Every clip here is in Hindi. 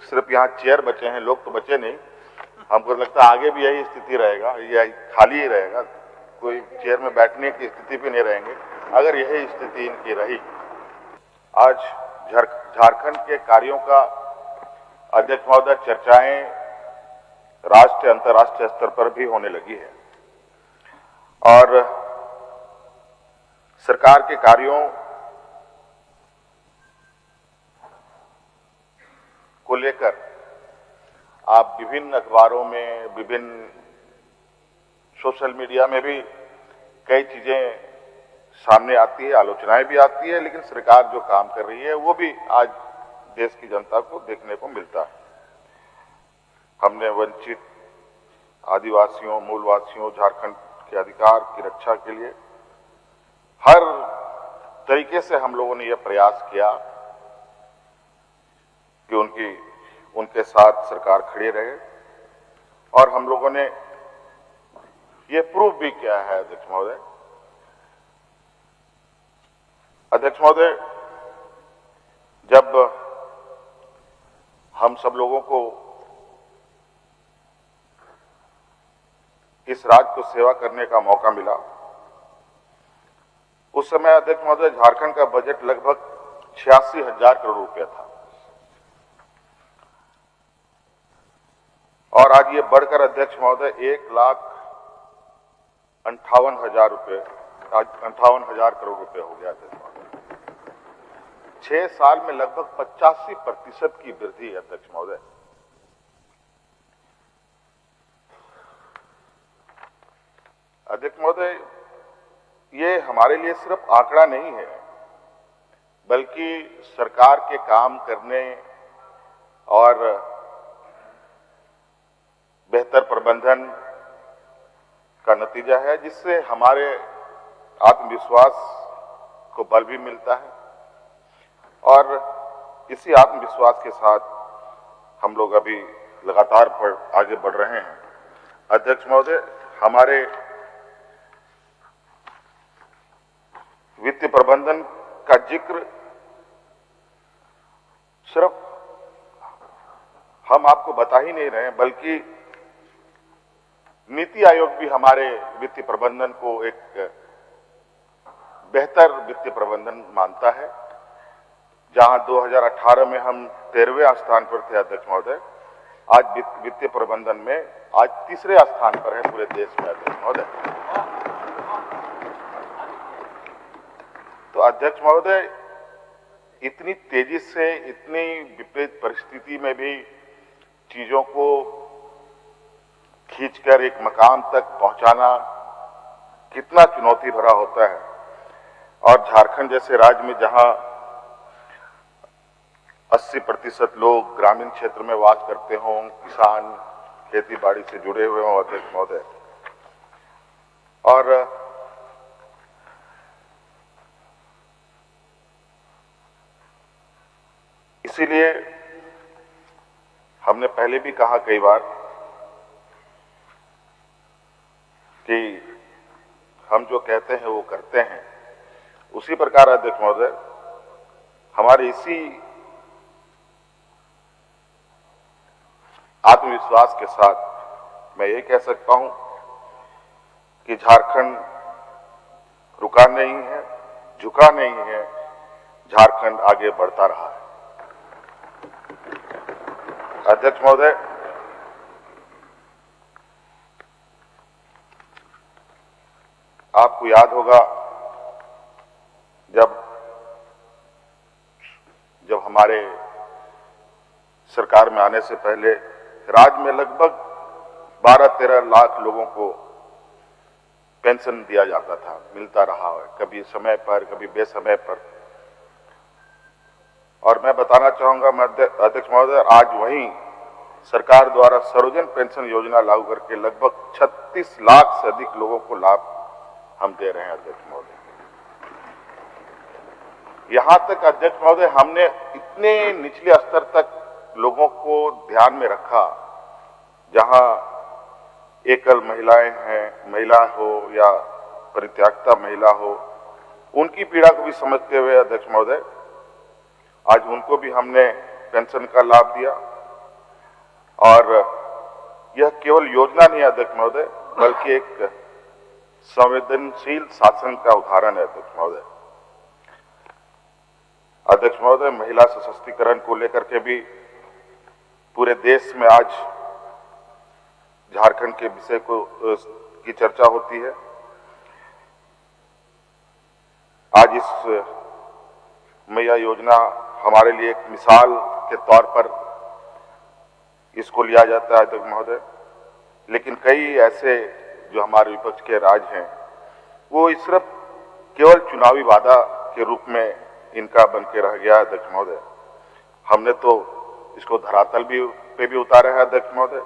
सिर्फ यहाँ चेयर बचे हैं, लोग तो बचे नहीं। हमको लगता है आगे भी यही स्थिति रहेगा, यही खाली ही रहेगा, कोई चेयर में बैठने की स्थिति भी नहीं रहेंगे अगर यही स्थिति इनकी रही। आज झारखंड के कार्यों का अध्यक्ष महोदय चर्चाएं राष्ट्रीय अंतर्राष्ट्रीय स्तर पर भी होने लगी है और सरकार के कार्यों को लेकर आप विभिन्न अखबारों में, विभिन्न सोशल मीडिया में भी कई चीजें सामने आती है, आलोचनाएं भी आती है, लेकिन सरकार जो काम कर रही है वो भी आज देश की जनता को देखने को मिलता है। हमने वंचित आदिवासियों, मूलवासियों, झारखंड के अधिकार की रक्षा के लिए हर तरीके से हम लोगों ने यह प्रयास किया कि उनके साथ सरकार खड़ी रहे और हम लोगों ने ये प्रूव भी किया है। अध्यक्ष महोदय, जब हम सब लोगों को इस राज्य को सेवा करने का मौका मिला, उस समय अध्यक्ष महोदय झारखंड का बजट लगभग 86,000 करोड़ रुपया था और आज ये बढ़कर अध्यक्ष महोदय 1,58,000 रुपये, आज 58,000 करोड़ रुपए हो गया। अध्यक्ष महोदय 6 साल में लगभग 85% की वृद्धि है। अध्यक्ष महोदय, अध्यक्ष महोदय, ये हमारे लिए सिर्फ आंकड़ा नहीं है, बल्कि सरकार के काम करने और बेहतर प्रबंधन का नतीजा है, जिससे हमारे आत्मविश्वास को बल भी मिलता है और इसी आत्मविश्वास के साथ हम लोग अभी लगातार आगे बढ़ रहे हैं। अध्यक्ष महोदय, हमारे वित्तीय प्रबंधन का जिक्र सिर्फ हम आपको बता ही नहीं रहे, बल्कि नीति आयोग भी हमारे वित्तीय प्रबंधन को एक बेहतर वित्तीय प्रबंधन मानता है। जहां 2018 में हम 13वें स्थान पर थे अध्यक्ष महोदय, आज वित्तीय प्रबंधन में आज 3रे स्थान पर है पूरे देश में। अध्यक्ष महोदय, तो अध्यक्ष महोदय, इतनी तेजी से, इतनी विपरीत परिस्थिति में भी चीजों को खींचकर एक मकाम तक पहुंचाना कितना चुनौती भरा होता है। और झारखंड जैसे राज्य में जहां 80% लोग ग्रामीण क्षेत्र में वास करते हों, किसान खेती बाड़ी से जुड़े हुए हों अध्यक्ष महोदय, और इसीलिए हमने पहले भी कहा कई बार कि हम जो कहते हैं वो करते हैं। उसी प्रकार अध्यक्ष महोदय, हमारे इसी आत्मविश्वास के साथ मैं ये कह सकता हूं कि झारखंड रुका नहीं है, झुका नहीं है, झारखंड आगे बढ़ता रहा है। अध्यक्ष महोदय, आपको याद होगा जब हमारे सरकार में आने से पहले राज्य में लगभग 12-13 लाख लोगों को पेंशन दिया जाता था, मिलता रहा है, कभी समय पर, कभी बेसमय पर। और मैं बताना चाहूंगा अध्यक्ष महोदय, आज वहीं सरकार द्वारा सर्वजन पेंशन योजना लागू करके लगभग 36 लाख से अधिक लोगों को लाभ हम दे रहे हैं। अध्यक्ष महोदय, यहां तक अध्यक्ष महोदय, हमने इतने निचले स्तर तक लोगों को ध्यान में रखा, जहां एकल महिलाएं हैं, महिला हो या परित्यक्ता महिला हो, उनकी पीड़ा को भी समझते हुए अध्यक्ष महोदय आज उनको भी हमने पेंशन का लाभ दिया। और यह केवल योजना नहीं है अध्यक्ष महोदय, बल्कि एक संवेदनशील शासन का उदाहरण है अध्यक्ष महोदय। अध्यक्ष महोदय, महिला सशक्तिकरण को लेकर के भी पूरे देश में आज झारखंड के विषय की चर्चा होती है। आज इस मैया योजना हमारे लिए एक मिसाल के तौर पर इसको लिया जाता है अध्यक्ष महोदय, लेकिन कई ऐसे जो हमारे विपक्ष के राज हैं वो सिर्फ केवल चुनावी वादा के रूप में इनका बन के रह गया अध्यक्ष महोदय। हमने तो इसको धरातल पे भी उतारा है अध्यक्ष महोदय।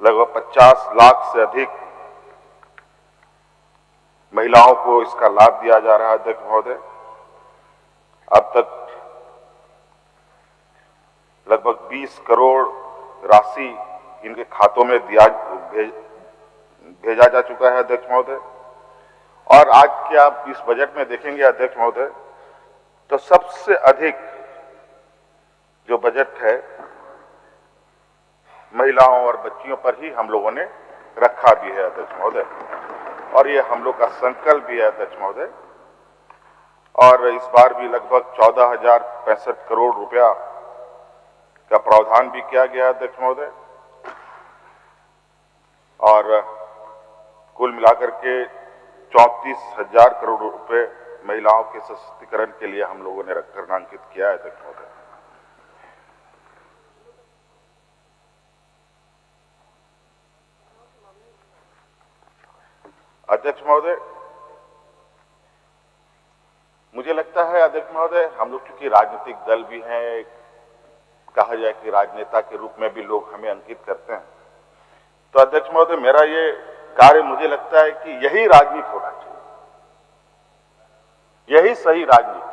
लगभग 50 लाख से अधिक महिलाओं को इसका लाभ दिया जा रहा है अध्यक्ष महोदय। अब तक लगभग 20 करोड़ राशि इनके खातों में भेजा जा चुका है अध्यक्ष महोदय। और आज के आप इस बजट में देखेंगे अध्यक्ष महोदय तो सबसे अधिक जो बजट है महिलाओं और बच्चियों पर ही हम लोगों ने रखा भी है अध्यक्ष महोदय, और ये हम लोग का संकल्प भी है अध्यक्ष महोदय। और इस बार भी लगभग 14,065 करोड़ रुपया का प्रावधान भी किया गया अध्यक्ष महोदय, और कुल मिलाकर के 34,000 करोड़ रुपए महिलाओं के सशक्तिकरण के लिए हम लोगों ने ऋणांकित किया है अध्यक्ष महोदय। अध्यक्ष महोदय, मुझे लगता है अध्यक्ष महोदय हम लोग चूंकि राजनीतिक दल भी हैं, कहा जाए कि राजनेता के रूप में भी लोग हमें अंकित करते हैं, तो अध्यक्ष महोदय मेरा ये कार्य मुझे लगता है कि यही राजनीति होना चाहिए, यही सही राजनीति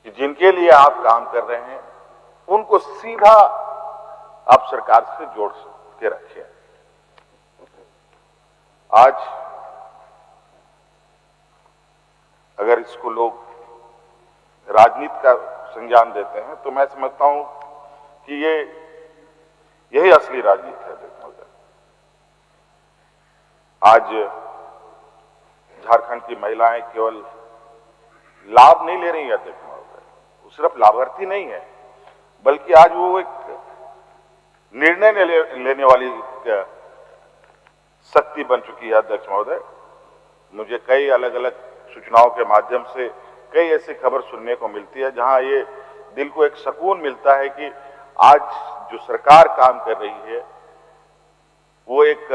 कि जिनके लिए आप काम कर रहे हैं उनको सीधा आप सरकार से जोड़ के रखिए। आज अगर इसको लोग राजनीति का संज्ञान देते हैं तो मैं समझता हूं कि यही असली राजनीति है अध्यक्ष महोदय। आज झारखंड की महिलाएं केवल लाभ नहीं ले रही है अध्यक्ष महोदय, वो सिर्फ लाभार्थी नहीं है, बल्कि आज वो एक निर्णय लेने वाली शक्ति बन चुकी है अध्यक्ष महोदय। मुझे कई अलग अलग सूचनाओं के माध्यम से कई ऐसी खबर सुनने को मिलती है जहां ये दिल को एक सुकून मिलता है कि आज जो सरकार काम कर रही है वो एक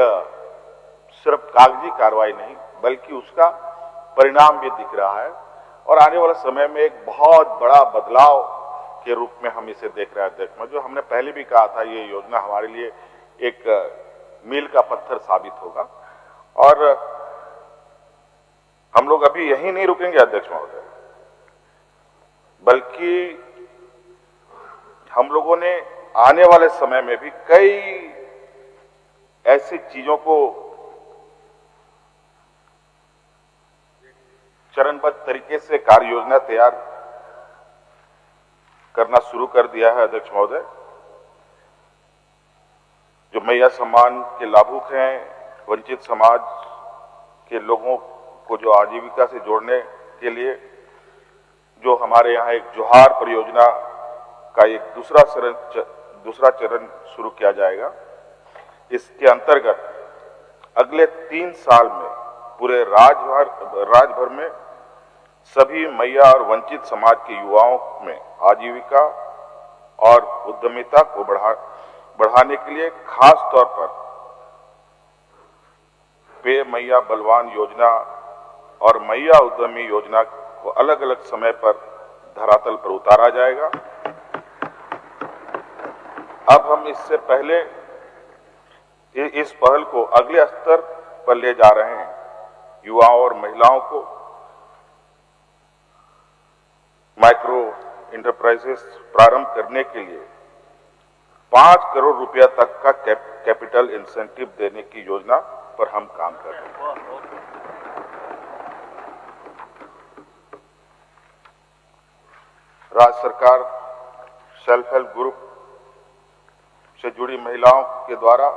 सिर्फ कागजी कार्रवाई नहीं बल्कि उसका परिणाम भी दिख रहा है, और आने वाले समय में एक बहुत बड़ा बदलाव के रूप में हम इसे देख रहे हैं अध्यक्ष महोदय। जो हमने पहले भी कहा था ये योजना हमारे लिए एक मील का पत्थर साबित होगा, और हम लोग अभी यहीं नहीं रुकेंगे अध्यक्ष महोदय, बल्कि हम लोगों ने आने वाले समय में भी कई ऐसी चीजों को चरणबद्ध तरीके से कार्य योजना तैयार करना शुरू कर दिया है अध्यक्ष महोदय। जो मैया सम्मान के लाभुक हैं, वंचित समाज के लोगों को जो आजीविका से जोड़ने के लिए जो हमारे यहाँ एक जोहार परियोजना का एक दूसरा चरण शुरू किया जाएगा। इसके अंतर्गत अगले 3 साल में पूरे राज्यभर में सभी मैया और वंचित समाज के युवाओं में आजीविका और उद्यमिता को बढ़ाने के लिए खास तौर पर पे मैया बलवान योजना और मैया उद्यमी योजना को अलग अलग समय पर धरातल पर उतारा जाएगा। अब हम इससे पहले इस पहल को अगले स्तर पर ले जा रहे हैं। युवाओं और महिलाओं को माइक्रो इंटरप्राइजेस प्रारंभ करने के लिए 5 करोड़ रुपया तक का कैपिटल इंसेंटिव देने की योजना पर हम काम कर रहे हैं। राज्य सरकार सेल्फ हेल्प ग्रुप से जुड़ी महिलाओं के द्वारा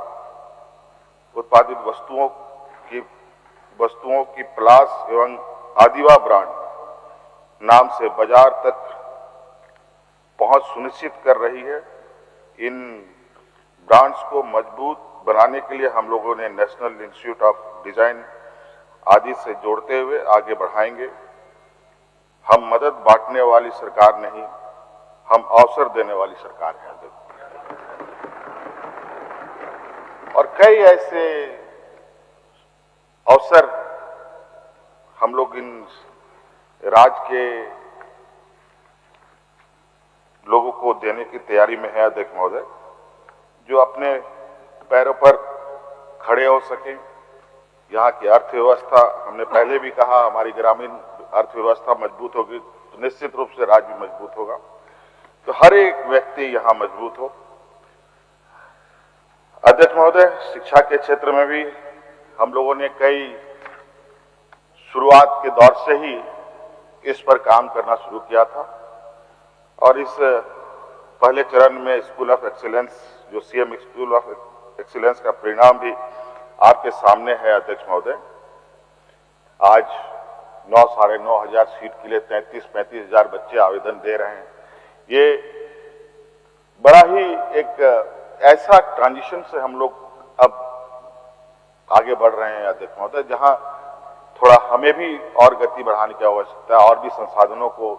उत्पादित वस्तुओं की पलाश एवं आदिवा ब्रांड नाम से बाजार तक पहुंच सुनिश्चित कर रही है। इन ब्रांड्स को मजबूत बनाने के लिए हम लोगों ने नेशनल इंस्टीट्यूट ऑफ डिजाइन आदि से जोड़ते हुए आगे बढ़ाएंगे। हम मदद बांटने वाली सरकार नहीं, हम अवसर देने वाली सरकार है। और कई ऐसे अवसर हम लोग इन राज्य के लोगों को देने की तैयारी में है अध्यक्ष महोदय, जो अपने पैरों पर खड़े हो सके। यहाँ की अर्थव्यवस्था, हमने पहले भी कहा, हमारी ग्रामीण अर्थव्यवस्था मजबूत होगी तो निश्चित रूप से राज्य भी मजबूत होगा। तो हर एक व्यक्ति यहाँ मजबूत हो। अध्यक्ष महोदय, शिक्षा के क्षेत्र में भी हम लोगों ने कई शुरुआत के दौर से ही इस पर काम करना शुरू किया था और इस पहले चरण में स्कूल ऑफ एक्सीलेंस, जो सीएम स्कूल ऑफ एक्सीलेंस का परिणाम भी आपके सामने है अध्यक्ष महोदय। आज 9-9.5 सीट के लिए 33-35 हजार बच्चे आवेदन दे रहे हैं। ये बड़ा ही एक ऐसा ट्रांजिशन से हम लोग अब आगे बढ़ रहे हैं अध्यक्ष महोदय, जहां थोड़ा हमें भी और गति बढ़ाने की आवश्यकता है और भी संसाधनों को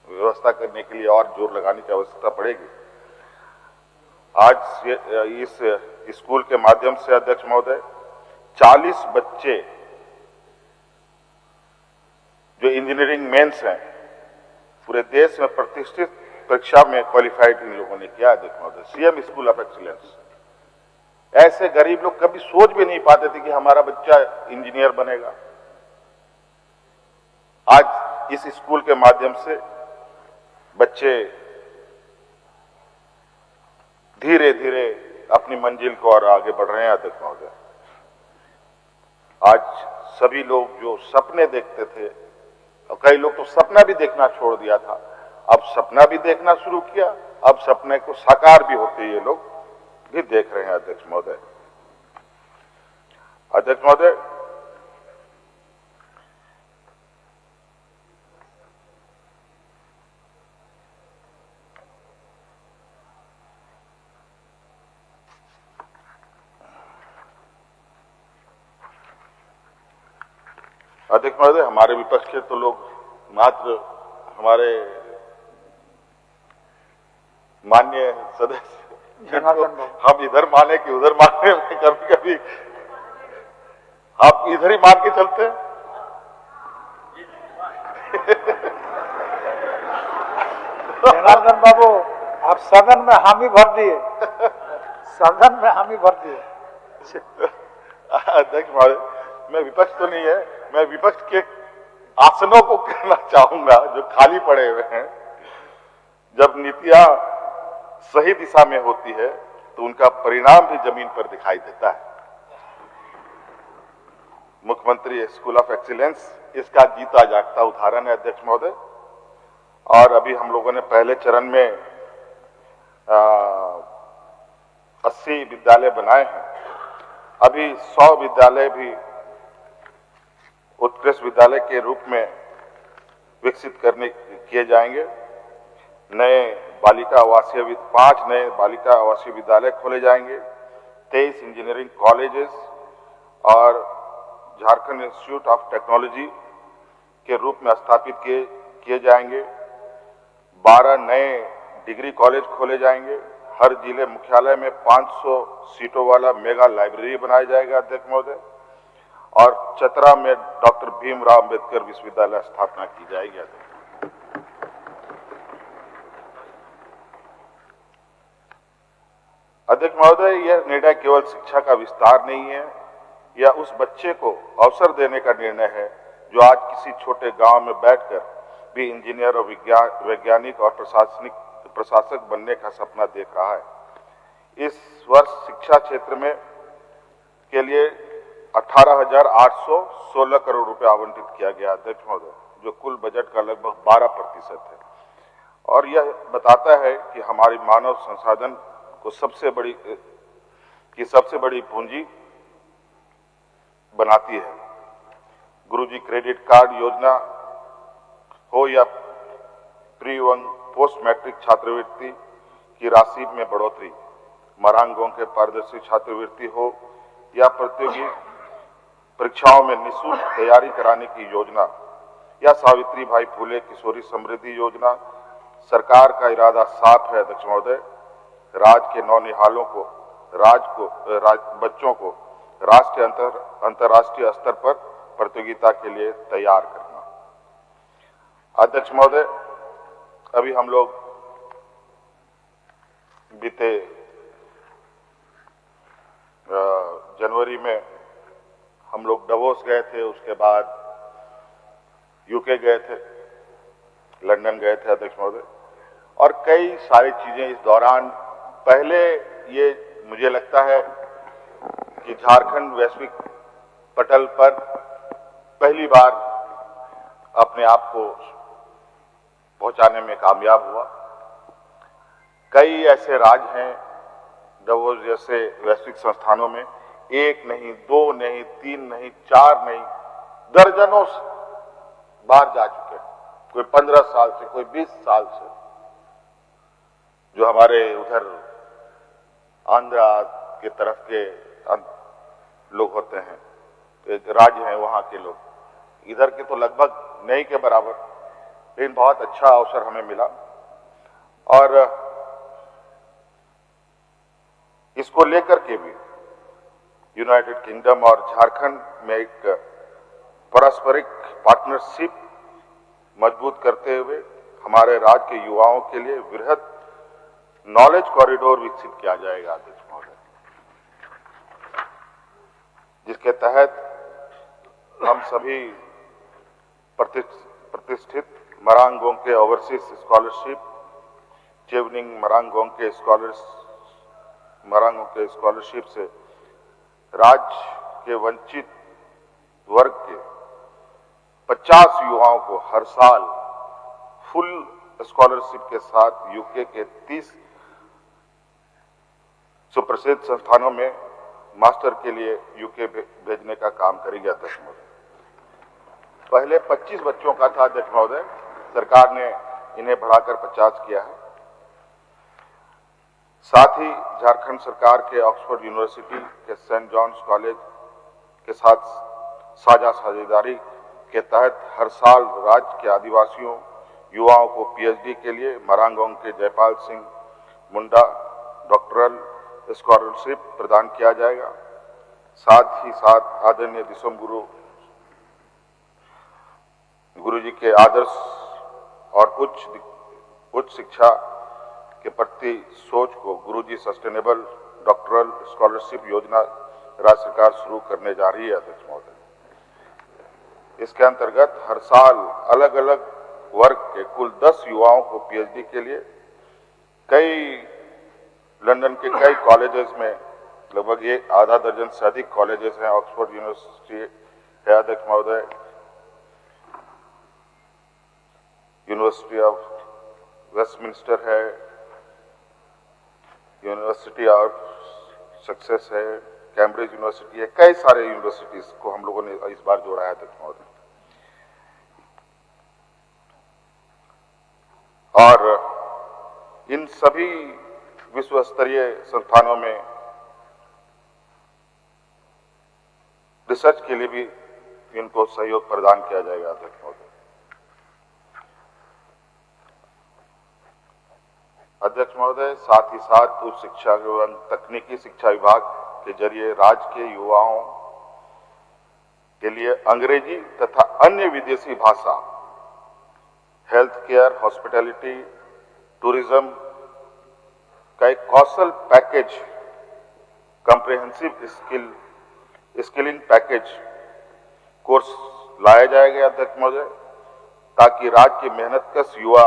व्यवस्था करने के लिए और जोर लगाने की आवश्यकता पड़ेगी। आज इस स्कूल के माध्यम से अध्यक्ष महोदय 40 बच्चे जो इंजीनियरिंग मेंस हैं, पूरे देश में प्रतिष्ठित परीक्षा में क्वालिफाइड इन लोगों ने किया अध्यक्ष महोदय। सीएम स्कूल ऑफ एक्सीलेंस, ऐसे गरीब लोग कभी सोच भी नहीं पाते थे कि हमारा बच्चा इंजीनियर बनेगा। आज इस स्कूल के माध्यम से बच्चे धीरे धीरे अपनी मंजिल को और आगे बढ़ रहे हैं अध्यक्ष महोदय। आज सभी लोग जो सपने देखते थे, और कई लोग तो सपना भी देखना छोड़ दिया था, अब सपना भी देखना शुरू किया, अब सपने को साकार भी होते ये लोग भी देख रहे हैं अध्यक्ष महोदय। अध्यक्ष महोदय, अध्यक्ष महोदय, हमारे विपक्ष के तो लोग मात्र हमारे माननीय सदस्य हम इधर माने कि उधर माने, कभी कभी आप इधर ही मान के चलते हैं। जनार्दन बाबू, आप सदन में हामी भर दिए, सदन में हामी भर दिए। अध्यक्ष महोदय, मैं विपक्ष तो नहीं है, मैं विपक्ष के आसनों को कहना चाहूंगा जो खाली पड़े हुए हैं। जब नीतियां सही दिशा में होती है तो उनका परिणाम भी जमीन पर दिखाई देता है। मुख्यमंत्री स्कूल ऑफ एक्सीलेंस इसका जीता जागता उदाहरण है अध्यक्ष महोदय। और अभी हम लोगों ने पहले चरण में 80 विद्यालय बनाए हैं। अभी 100 विद्यालय भी उत्कृष्ट विद्यालय के रूप में विकसित किए जाएंगे। 5 नए बालिका आवासीय विद्यालय खोले जाएंगे, 23 इंजीनियरिंग कॉलेजेस और झारखंड इंस्टीट्यूट ऑफ टेक्नोलॉजी के रूप में स्थापित किए जाएंगे। 12 नए डिग्री कॉलेज खोले जाएंगे। हर जिले मुख्यालय में 500 सीटों वाला मेगा लाइब्रेरी बनाया जाएगा अध्यक्ष महोदय। और चतरा में डॉक्टर भीमराव अंबेडकर विश्वविद्यालय स्थापना की जाएगी। अध्यक्ष महोदय, यह निर्णय केवल शिक्षा का विस्तार नहीं है, यह उस बच्चे को अवसर देने का निर्णय है जो आज किसी छोटे गांव में बैठकर भी इंजीनियर और वैज्ञानिक और प्रशासक बनने का सपना देख रहा है। इस वर्ष शिक्षा क्षेत्र में के लिए 18,816 करोड़ रुपए आवंटित किया गया अध्यक्ष महोदय, जो कुल बजट का लगभग 12% है। और यह बताता है कि हमारी मानव संसाधन को सबसे बड़ी पूंजी बनाती है। गुरुजी क्रेडिट कार्ड योजना हो या प्री व पोस्ट मैट्रिक छात्रवृत्ति की राशि में बढ़ोतरी, मरांगों के पारदर्शी छात्रवृत्ति हो या प्रतियोगी परीक्षाओं में निःशुल्क तैयारी कराने की योजना या सावित्री भाई फुले किशोरी समृद्धि योजना, सरकार का इरादा साफ है अध्यक्ष महोदय, राज्य के नौनिहालों को बच्चों को राष्ट्रीय अंतर्राष्ट्रीय स्तर पर प्रतियोगिता के लिए तैयार करना। अध्यक्ष महोदय, अभी हम लोग बीते जनवरी में हम लोग डवोस गए थे, उसके बाद यूके गए थे, लंदन गए थे अध्यक्ष महोदय, और कई सारी चीजें इस दौरान। पहले ये मुझे लगता है कि झारखंड वैश्विक पटल पर पहली बार अपने आप को पहुंचाने में कामयाब हुआ। कई ऐसे राज्य हैं डवोस जैसे वैश्विक संस्थानों में, एक नहीं, दो नहीं, तीन नहीं, चार नहीं, दर्जनों बार जा चुके हैं, कोई 15 साल से, कोई 20 साल से। जो हमारे उधर आंध्रा के तरफ के लोग होते हैं, एक राज्य हैं वहां के लोग, इधर के तो लगभग नहीं के बराबर, लेकिन बहुत अच्छा अवसर हमें मिला। और इसको लेकर के भी यूनाइटेड किंगडम और झारखंड में एक पारस्परिक पार्टनरशिप मजबूत करते हुए हमारे राज्य के युवाओं के लिए वृहद नॉलेज कॉरिडोर विकसित किया जाएगा अध्यक्ष महोदय, जिसके तहत हम सभी प्रतिष्ठित मरांगों के ओवरसीज स्कॉलरशिप, चेवनिंग मरांगों के स्कॉलरशिप से राज्य के वंचित वर्ग के 50 युवाओं को हर साल फुल स्कॉलरशिप के साथ यूके के 30 सुप्रसिद्ध संस्थानों में मास्टर के लिए यूके भेजने का काम करेगी अध्यक्ष महोदय। पहले 25 बच्चों का था अध्यक्ष महोदय, सरकार ने इन्हें बढ़ाकर 50 किया है। साथ ही झारखंड सरकार के ऑक्सफोर्ड यूनिवर्सिटी के सेंट जॉन्स कॉलेज के साथ साझेदारी के तहत हर साल राज्य के आदिवासियों युवाओं को पीएचडी के लिए मरांगोंग के जयपाल सिंह मुंडा डॉक्टरल स्कॉलरशिप प्रदान किया जाएगा। साथ ही साथ आदरणीय दिसोम गुरु जी के आदर्श और उच्च शिक्षा के प्रति सोच को गुरुजी सस्टेनेबल डॉक्टरल स्कॉलरशिप योजना राज्य सरकार शुरू करने जा रही है अध्यक्ष महोदय। इसके अंतर्गत हर साल अलग अलग वर्ग के कुल 10 युवाओं को पीएचडी के लिए लंदन के कई कॉलेजेस में, लगभग एक आधा दर्जन से अधिक कॉलेजेस हैं, ऑक्सफोर्ड यूनिवर्सिटी है अध्यक्ष महोदय, यूनिवर्सिटी ऑफ वेस्टमिंस्टर है, यूनिवर्सिटी ऑफ सक्सेस है, कैम्ब्रिज यूनिवर्सिटी है, कई सारे यूनिवर्सिटीज को हम लोगों ने इस बार जोड़ा है अध्यक्ष महोदय। और इन सभी विश्व स्तरीय संस्थानों में रिसर्च के लिए भी इनको सहयोग प्रदान किया जाएगा अध्यक्ष महोदय। अध्यक्ष महोदय, साथ ही साथ उच्च शिक्षा एवं तकनीकी शिक्षा विभाग के जरिए राज्य के युवाओं के लिए अंग्रेजी तथा अन्य विदेशी भाषा, हेल्थ केयर, हॉस्पिटैलिटी, टूरिज्म का एक कौशल package, comprehensive skilling package course लाया जाएगा अध्यक्ष महोदय, ताकि राज्य के मेहनतकश युवा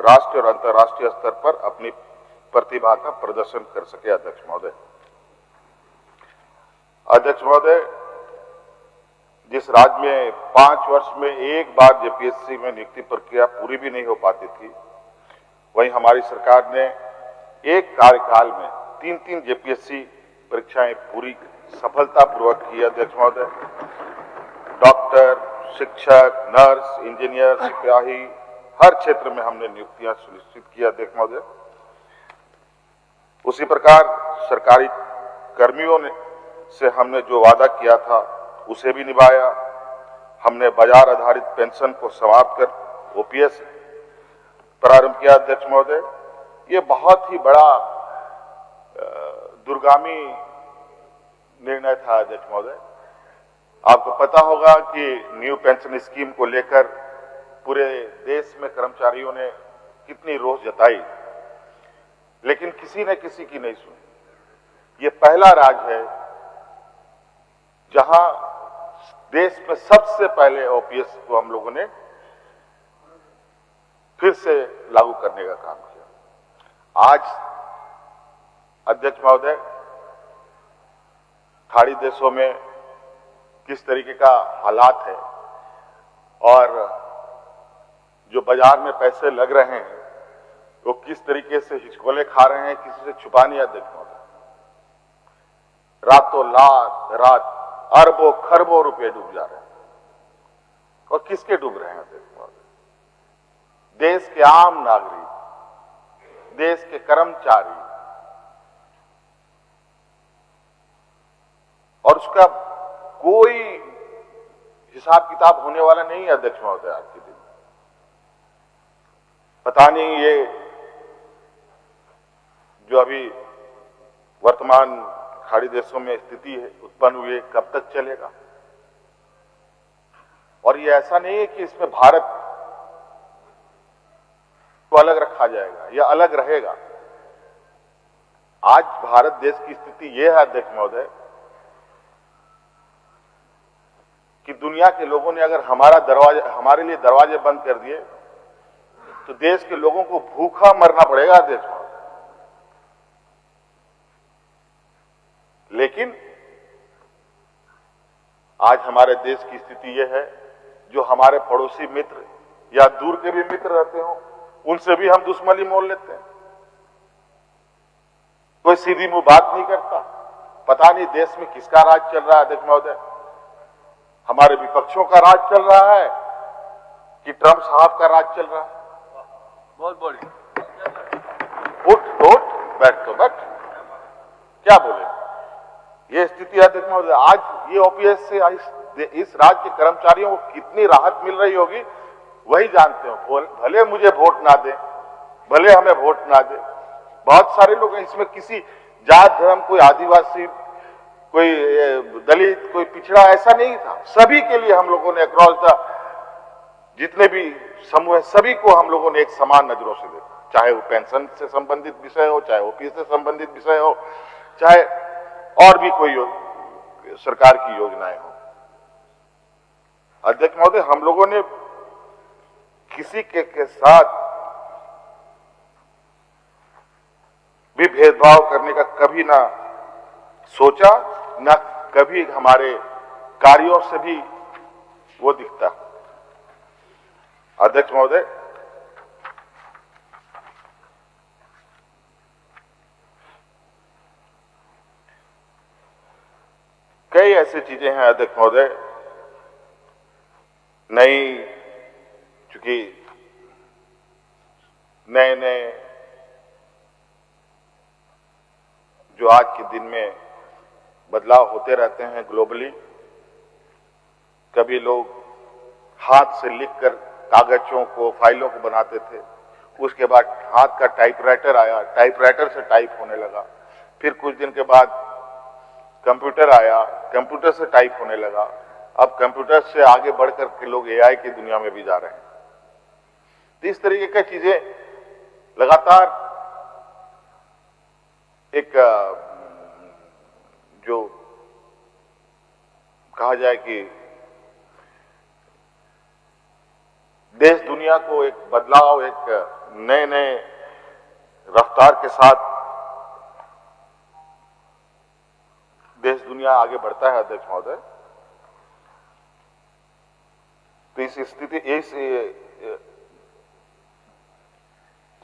राष्ट्रीय और अंतर्राष्ट्रीय स्तर पर अपनी प्रतिभा का प्रदर्शन कर सके अध्यक्ष महोदय। अध्यक्ष महोदय, जिस राज्य में 5 वर्ष में एक बार जेपीएससी में नियुक्ति प्रक्रिया पूरी भी नहीं हो पाती थी, वहीं हमारी सरकार ने एक कार्यकाल में तीन जेपीएससी परीक्षाएं पूरी सफलतापूर्वक की अध्यक्ष महोदय। डॉक्टर, शिक्षक, नर्स, इंजीनियर, सिपाही, हर क्षेत्र में हमने नियुक्तियां सुनिश्चित की अध्यक्ष महोदय। उसी प्रकार सरकारी कर्मियों से हमने जो वादा किया था उसे भी निभाया। हमने बाजार आधारित पेंशन को समाप्त कर ओपीएस प्रारंभ किया अध्यक्ष महोदय। ये बहुत ही बड़ा दूरगामी निर्णय था अध्यक्ष महोदय। आपको पता होगा कि न्यू पेंशन स्कीम को लेकर पूरे देश में कर्मचारियों ने कितनी रोष जताई, लेकिन किसी ने किसी की नहीं सुनी। ये पहला राज्य है जहां देश में सबसे पहले ओपीएस को हम लोगों ने फिर से लागू करने का काम किया। आज अध्यक्ष महोदय, खाड़ी देशों में किस तरीके का हालात है और जो बाजार में पैसे लग रहे हैं वो किस तरीके से हिचकोले खा रहे हैं, किसी से छुपा नहीं अध्यक्ष महोदय। रातों रात अरबों खरबों रुपए डूब जा रहे हैं। और किसके डूब रहे हैं अध्यक्ष महोदय? देश के आम नागरिक, देश के कर्मचारी, और उसका कोई हिसाब किताब होने वाला नहीं है अध्यक्ष महोदय। आज के दिन पता नहीं ये जो अभी वर्तमान खाड़ी देशों में स्थिति है उत्पन्न हुई है कब तक चलेगा। और ये ऐसा नहीं है कि इसमें भारत को अलग रखा जाएगा या अलग रहेगा। आज भारत देश की स्थिति यह है अध्यक्ष महोदय कि दुनिया के लोगों ने अगर हमारे लिए दरवाजे बंद कर दिए तो देश के लोगों को भूखा मरना पड़ेगा अध्यक्ष महोदय। लेकिन आज हमारे देश की स्थिति यह है, जो हमारे पड़ोसी मित्र या दूर के भी मित्र रहते हो उनसे भी हम दुश्मनी मोल लेते हैं। कोई सीधी मुंह बात नहीं करता। पता नहीं देश में किसका राज चल रहा है अध्यक्ष महोदय। हमारे विपक्षों का राज चल रहा है कि ट्रंप साहब का राज चल रहा है? बहुत बढ़िया। उठ बैठ तो बैठ, क्या बोले। ये स्थिति अध्यक्ष महोदय, आज ये ओपीएस से इस राज्य के कर्मचारियों को कितनी राहत मिल रही होगी वही जानते हो। भले मुझे वोट ना दे, भले हमें वोट ना दे। बहुत सारे लोग हैं इसमें, किसी जात धर्म, कोई आदिवासी, कोई दलित, कोई पिछड़ा, ऐसा नहीं था। सभी के लिए हम लोगों ने अक्रॉस द जितने भी समूह है सभी को हम लोगों ने एक समान नजरों से देखा। चाहे वो पेंशन से संबंधित विषय हो, चाहे ओपीएस से संबंधित विषय हो, चाहे और भी कोई सरकार की योजनाएं हो। अध्यक्ष महोदय, हम लोगों ने किसी के साथ भी भेदभाव करने का कभी ना सोचा, ना कभी हमारे कार्यों से भी वो दिखता। अध्यक्ष महोदय, कई ऐसी चीजें हैं अध्यक्ष महोदय, चूंकि नए जो आज के दिन में बदलाव होते रहते हैं ग्लोबली। कभी लोग हाथ से लिखकर कागजों को, फाइलों को बनाते थे, उसके बाद हाथ का टाइपराइटर आया, टाइपराइटर से टाइप होने लगा। फिर कुछ दिन के बाद कंप्यूटर आया, कंप्यूटर से टाइप होने लगा। अब कंप्यूटर से आगे बढ़कर के लोग एआई की दुनिया में भी जा रहे हैं। तो इस तरीके की चीजें लगातार एक जो कहा जाए कि देश दुनिया को एक बदलाव, एक नए रफ्तार के साथ देश दुनिया आगे बढ़ता है अध्यक्ष महोदय। तो इस स्थिति, इस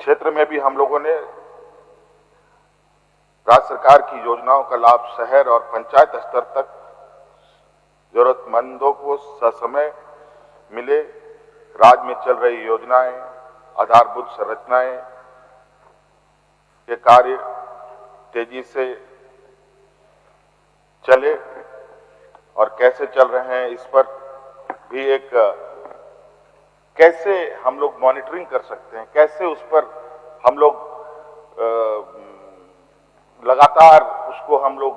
क्षेत्र में भी हम लोगों ने राज्य सरकार की योजनाओं का लाभ शहर और पंचायत स्तर तक जरूरतमंदों को ससमय मिले। राज्य में चल रही योजनाएं, आधारभूत संरचनाएं के कार्य तेजी से चले और कैसे चल रहे हैं इस पर भी एक कैसे हम लोग मॉनिटरिंग कर सकते हैं, कैसे उस पर हम लोग लगातार उसको हम लोग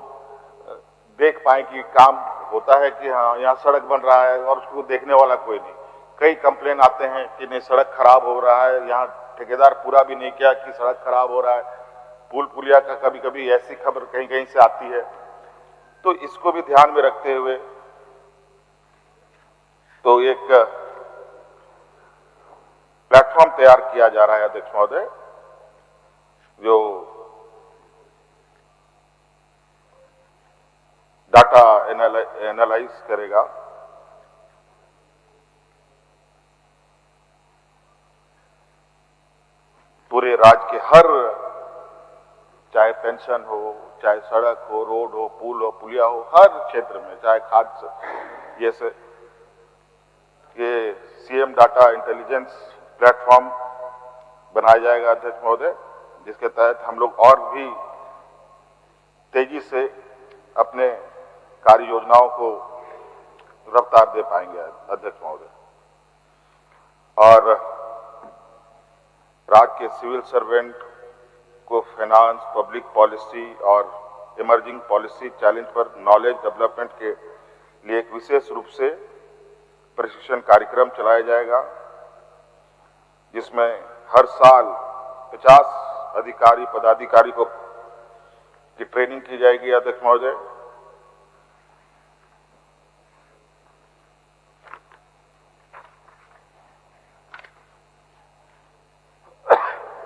देख पाए कि काम होता है कि हाँ यहाँ सड़क बन रहा है और उसको देखने वाला कोई नहीं। कई कंप्लेन आते हैं कि नहीं सड़क खराब हो रहा है, यहाँ ठेकेदार पूरा भी नहीं किया कि सड़क खराब हो रहा है। पुल पुलिया का कभी कभी ऐसी खबर कहीं कहीं से आती है, तो इसको भी ध्यान में रखते हुए तो एक प्लेटफॉर्म तैयार किया जा रहा है अध्यक्ष महोदय, जो डाटा एनालाइज करेगा पूरे राज्य के हर, चाहे पेंशन हो, चाहे सड़क हो, रोड हो, पुल हो, पुलिया हो, हर क्षेत्र में, चाहे खाद्य जैसे ये सीएम डाटा इंटेलिजेंस प्लेटफॉर्म बनाया जाएगा अध्यक्ष महोदय, जिसके तहत हम लोग और भी तेजी से अपने कार्य योजनाओं को रफ्तार दे पाएंगे अध्यक्ष महोदय। और राज्य के सिविल सर्वेंट को फाइनेंस, पब्लिक पॉलिसी और इमर्जिंग पॉलिसी चैलेंज पर नॉलेज डेवलपमेंट के लिए एक विशेष रूप से प्रशिक्षण कार्यक्रम चलाया जाएगा, जिसमें हर साल 50 अधिकारी पदाधिकारी को की ट्रेनिंग की जाएगी अध्यक्ष महोदय।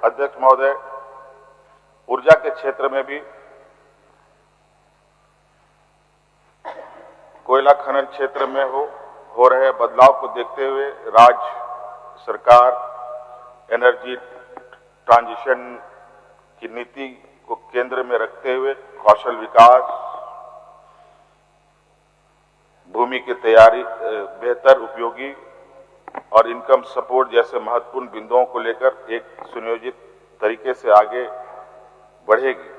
अध्यक्ष महोदय, ऊर्जा के क्षेत्र में भी कोयला खनन क्षेत्र में हो रहे बदलाव को देखते हुए राज्य सरकार एनर्जी ट्रांजिशन की नीति को केंद्र में रखते हुए कौशल विकास, भूमि की तैयारी, बेहतर उपयोगी और इनकम सपोर्ट जैसे महत्वपूर्ण बिंदुओं को लेकर एक सुनियोजित तरीके से आगे बढ़ेगी।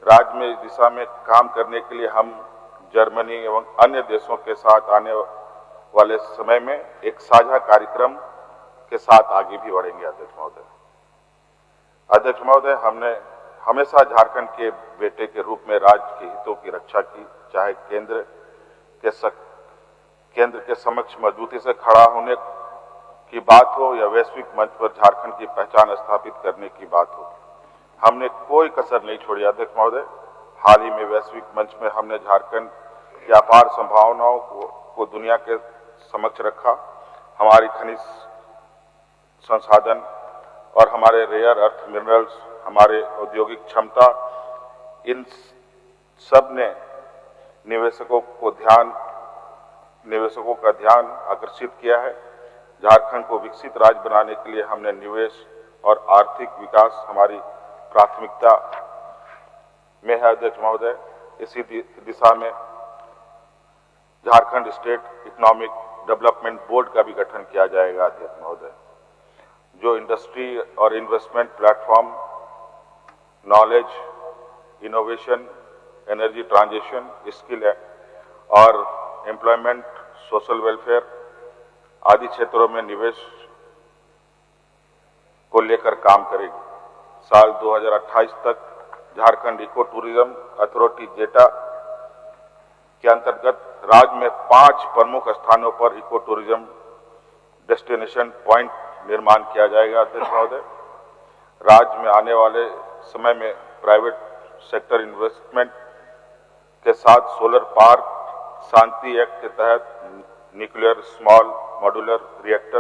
राज्य में इस दिशा में काम करने के लिए हम जर्मनी एवं अन्य देशों के साथ आने वाले समय में एक साझा कार्यक्रम के साथ आगे भी बढ़ेंगे अध्यक्ष महोदय। अध्यक्ष महोदय, हमने हमेशा झारखंड के बेटे के रूप में राज्य के हितों की रक्षा की, चाहे केंद्र के समक्ष मजबूती से खड़ा होने की बात हो या वैश्विक मंच पर झारखंड की पहचान स्थापित करने की बात हो, हमने कोई कसर नहीं छोड़ी अध्यक्ष महोदय। हाल ही में वैश्विक मंच में हमने झारखंड की अपार संभावनाओं को दुनिया के समक्ष रखा। हमारी खनिज संसाधन और हमारे रेयर अर्थ मिनरल्स, हमारे औद्योगिक क्षमता, इन सब ने निवेशकों का ध्यान आकर्षित किया है। झारखंड को विकसित राज्य बनाने के लिए हमने निवेश और आर्थिक विकास हमारी प्राथमिकता में है अध्यक्ष महोदय। इसी दिशा में Jharkhand state economic development board का भी गठन किया जाएगा अध्यक्ष महोदय, जो इंडस्ट्री और investment platform, knowledge, innovation, energy transition, skill और एम्प्लॉयमेंट, सोशल वेलफेयर आदि क्षेत्रों में निवेश को लेकर काम करेगी। साल 2028 तक झारखंड इको टूरिज्म अथॉरिटी जेटा के अंतर्गत राज्य में 5 प्रमुख स्थानों पर इको टूरिज्म डेस्टिनेशन पॉइंट निर्माण किया जाएगा अध्यक्ष महोदय। राज्य में आने वाले समय में प्राइवेट सेक्टर इन्वेस्टमेंट के साथ सोलर पार्क, शांति एक्ट के तहत nuclear small modular reactor,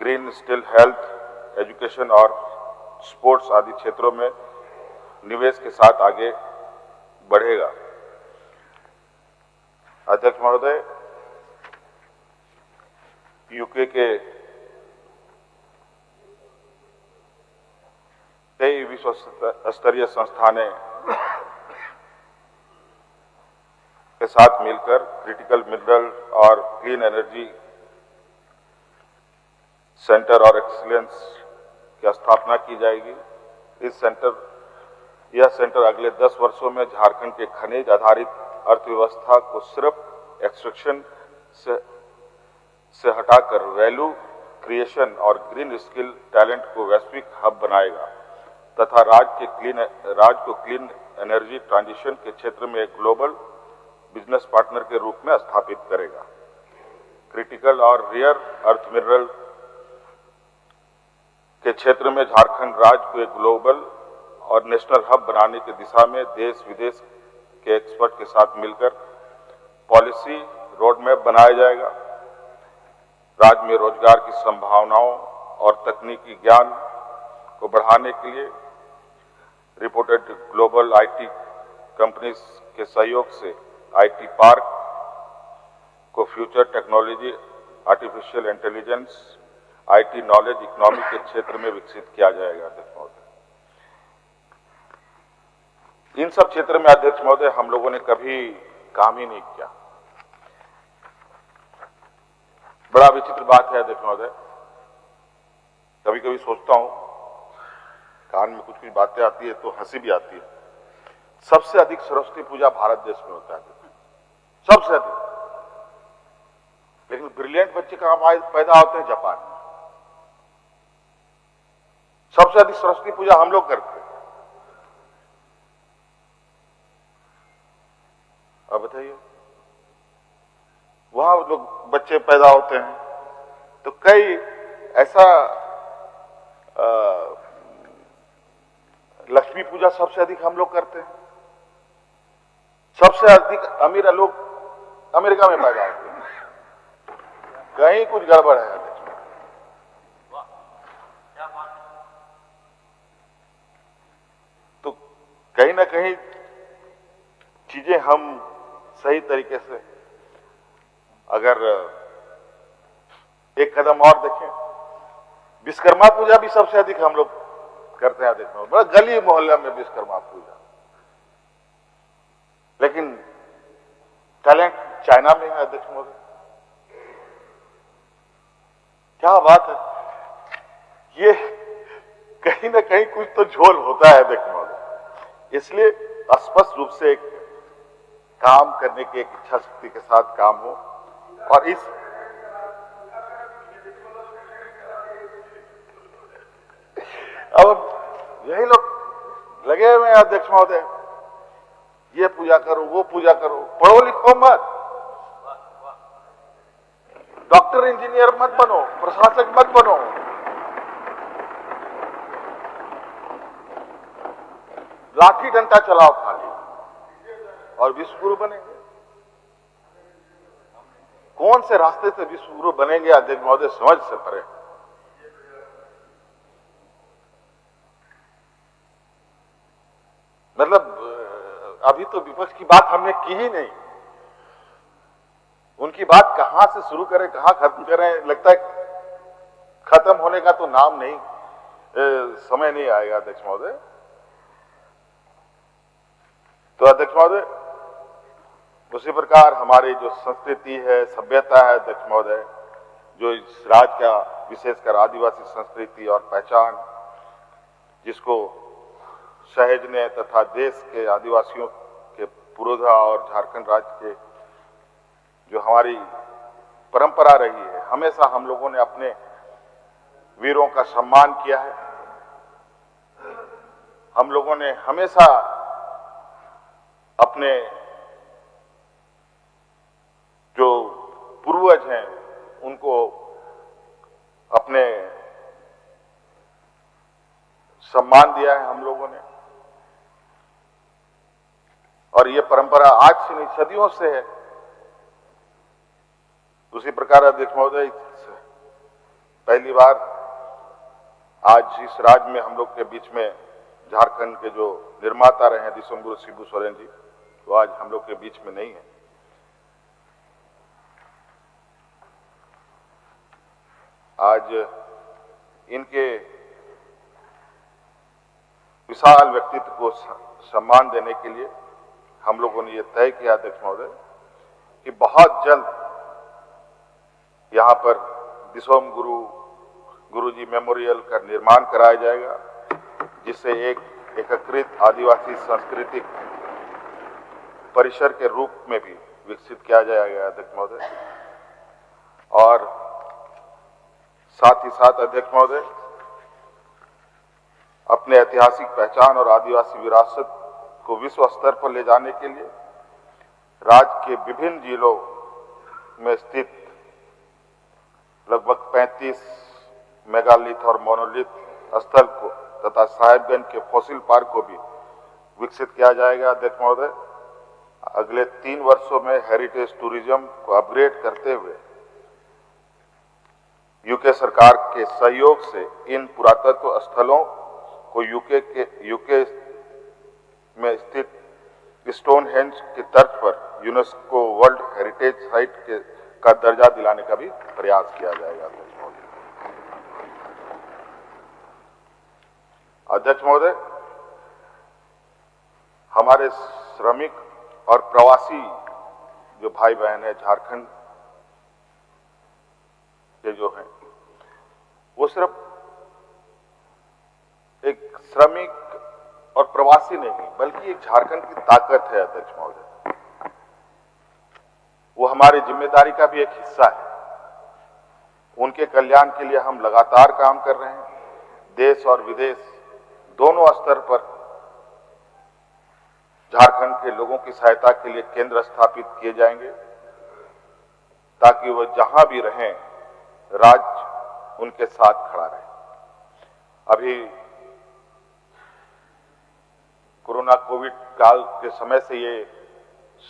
green steel, health, education और स्पोर्ट्स आदि क्षेत्रों में निवेश के साथ आगे बढ़ेगा। अध्यक्ष महोदय, यूके के कई विश्व स्तरीय संस्थानें के साथ मिलकर क्रिटिकल मिनरल और क्लीन एनर्जी सेंटर और एक्सीलेंस की स्थापना की जाएगी। यह सेंटर अगले 10 वर्षों में झारखंड के खनिज आधारित अर्थव्यवस्था को सिर्फ एक्सट्रैक्शन से हटाकर वैल्यू क्रिएशन और ग्रीन स्किल टैलेंट को वैश्विक हब बनाएगा तथा राज्य को क्लीन एनर्जी ट्रांजिशन के क्षेत्र में एक ग्लोबल बिजनेस पार्टनर के रूप में स्थापित करेगा। क्रिटिकल और रेयर अर्थ मिनरल के क्षेत्र में झारखंड राज्य को एक ग्लोबल और नेशनल हब बनाने की दिशा में देश विदेश के एक्सपर्ट के साथ मिलकर पॉलिसी रोडमैप बनाया जाएगा। राज्य में रोजगार की संभावनाओं और तकनीकी ज्ञान को बढ़ाने के लिए रिपोर्टेड ग्लोबल आईटी कंपनीज के सहयोग से आईटी पार्क को future technology, artificial intelligence, IT knowledge economy के क्षेत्र में विकसित किया जाएगा। अध्यक्ष महोदय, इन सब क्षेत्र में अध्यक्ष महोदय हम लोगों ने कभी काम ही नहीं किया। बड़ा विचित्र बात है अध्यक्ष महोदय, कभी कभी सोचता हूं, कान में कुछ कुछ बातें आती है तो हंसी भी आती है। सबसे अधिक सरस्वती पूजा भारत देश में होता है, सबसे अधिक, लेकिन ब्रिलियंट बच्चे कहां पैदा होते हैं? जापान में। सबसे अधिक सरस्वती पूजा हम लोग करते हैं। अब बताइए, वहां लोग बच्चे पैदा होते हैं तो कई ऐसा लक्ष्मी पूजा सबसे अधिक हम लोग करते हैं। सबसे अधिक अमीर लोग अमेरिका में पैदा होते हैं। कहीं कुछ गड़बड़ है अध्यक्ष। तो कहीं ना कहीं चीजें हम सही तरीके से अगर एक कदम और देखें, विश्वकर्मा पूजा भी सबसे अधिक हम लोग करते हैं अध्यक्ष महोदय। बड़ा गली मोहल्ला में विश्वकर्मा पूजा, लेकिन टैलेंट चाइना में है अध्यक्ष महोदय। क्या बात है, ये कहीं ना कहीं कुछ तो झोल होता है अध्यक्ष महोदय। इसलिए स्पष्ट रूप से एक काम करने की एक इच्छा शक्ति के साथ काम हो और इस अब यही लोग लगे हुए हैं अध्यक्ष महोदय, ये पूजा करो, वो पूजा करो, पढ़ो लिखो मत, डॉक्टर इंजीनियर मत बनो, प्रशासक मत बनो, लाठी डंडा चलाओ खाली और विश्वगुरु बनेंगे। कौन से रास्ते से विश्वगुरु बनेंगे अध्यक्ष महोदय, समझ से परे। मतलब अभी तो विपक्ष की बात हमने की ही नहीं, उनकी बात कहां से शुरू करें कहां खत्म करें, लगता है खत्म होने का तो नाम नहीं, समय नहीं आएगा अध्यक्ष महोदय। तो अध्यक्ष महोदय, उसी प्रकार हमारी जो संस्कृति है, सभ्यता है अध्यक्ष महोदय, जो इस राज्य का विशेषकर आदिवासी संस्कृति और पहचान, जिसको सहेजने तथा देश के आदिवासियों के पुरोधा और झारखंड राज्य के जो हमारी परंपरा रही है, हमेशा हम लोगों ने अपने वीरों का सम्मान किया है। हम लोगों ने हमेशा अपने जो पूर्वज हैं उनको अपने सम्मान दिया है हम लोगों ने, और ये परंपरा आज से नहीं सदियों से है। उसी प्रकार अध्यक्ष महोदय, पहली बार आज इस राज्य में हम लोग के बीच में झारखंड के जो निर्माता रहे हैं दिसंबर शिबू सोरेन जी, वो आज हम लोग के बीच में नहीं है। आज इनके विशाल व्यक्तित्व को सम्मान देने के लिए हम लोगों ने ये तय किया अध्यक्ष महोदय कि बहुत जल्द यहाँ पर दिसोम गुरुजी मेमोरियल का निर्माण कराया जाएगा, जिससे एक एकीकृत आदिवासी सांस्कृतिक परिसर के रूप में भी विकसित किया जाएगा अध्यक्ष महोदय। और साथ ही साथ अध्यक्ष महोदय, अपने ऐतिहासिक पहचान और आदिवासी विरासत को विश्व स्तर पर ले जाने के लिए राज्य के विभिन्न जिलों में स्थित लगभग 35 मेगालिथ और मोनोलिथ स्थल को तथा साहेबगंज के फॉसिल पार्क को भी विकसित किया जाएगा अध्यक्ष महोदय। अगले 3 वर्षों में हेरिटेज टूरिज्म को अपग्रेड करते हुए यूके सरकार के सहयोग से इन पुरातत्व स्थलों को यूके में स्थित स्टोनहेंज के तर्ज पर यूनेस्को वर्ल्ड हेरिटेज साइट का दर्जा दिलाने का भी प्रयास किया जाएगा अध्यक्ष महोदय। हमारे श्रमिक और प्रवासी जो भाई बहन है झारखंड के जो हैं, वो सिर्फ एक श्रमिक और प्रवासी नहीं बल्कि एक झारखंड की ताकत है अध्यक्ष महोदय। वो हमारी जिम्मेदारी का भी एक हिस्सा है। उनके कल्याण के लिए हम लगातार काम कर रहे हैं। देश और विदेश दोनों स्तर पर झारखंड के लोगों की सहायता के लिए केंद्र स्थापित किए जाएंगे, ताकि वह जहां भी रहें राज्य उनके साथ खड़ा रहे। अभी कोरोना कोविड काल के समय से ये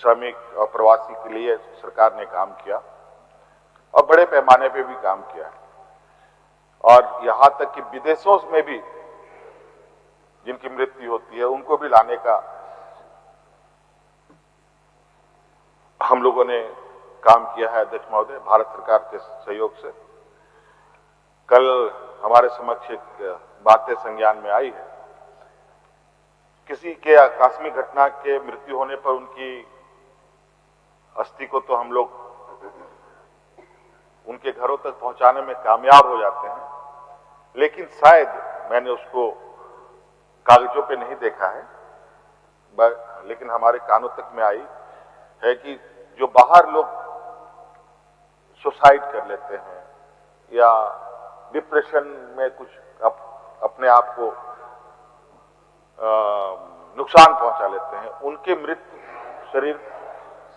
श्रमिक और प्रवासी के लिए सरकार ने काम किया और बड़े पैमाने पे भी काम किया, और यहां तक कि विदेशों में भी जिनकी मृत्यु होती है उनको भी लाने का हम लोगों ने काम किया है अध्यक्ष महोदय, भारत सरकार के सहयोग से। कल हमारे समक्ष एक बातें संज्ञान में आई है। किसी के आकस्मिक घटना के मृत्यु होने पर उनकी अस्थि को तो हम लोग उनके घरों तक पहुंचाने में कामयाब हो जाते हैं, लेकिन शायद मैंने उसको कागजों पे नहीं देखा है, लेकिन हमारे कानों तक में आई है कि जो बाहर लोग सुसाइड कर लेते हैं या डिप्रेशन में कुछ अपने आप को नुकसान पहुंचा लेते हैं, उनके मृत शरीर